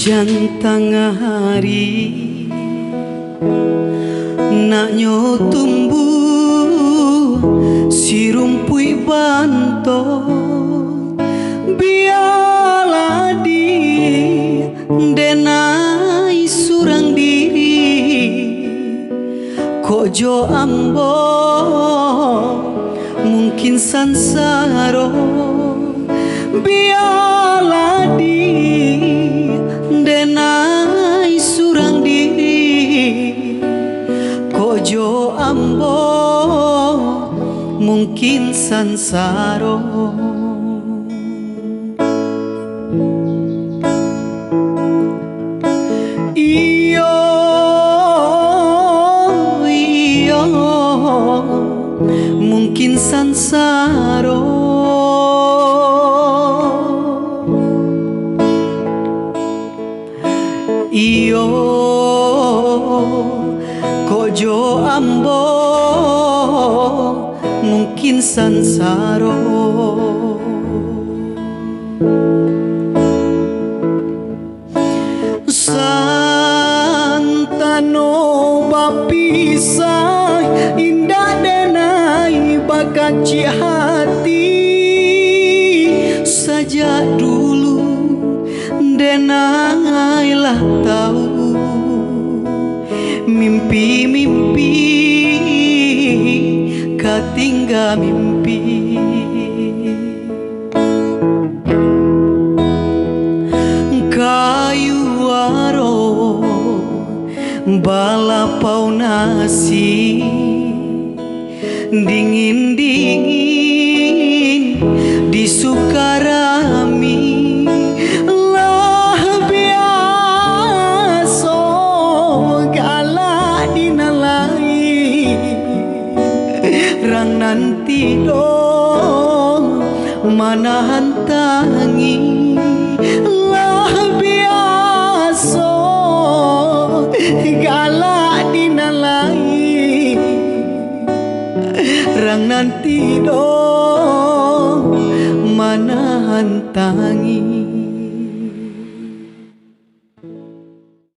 Hujan tengah hari naknyo tumbuh si rumpui banto biarlah di denai surang diri kojo ambo mungkin sansaro biarlah di denai surang diri kojo ambo mungkin sansaro. Iyo iyo mungkin sansaro. Iyo kojo ambo mungkin sansaro. Santano bapisah indah denai bakaci hati saja dulu denailah tahu mimpi-mimpi ketinggal mimpi. Kayu aro balapau nasi dingin-dingin di Sukarami nanti dong manahan tangi lah biasa galak dinalai rang nanti dong manahan tangi.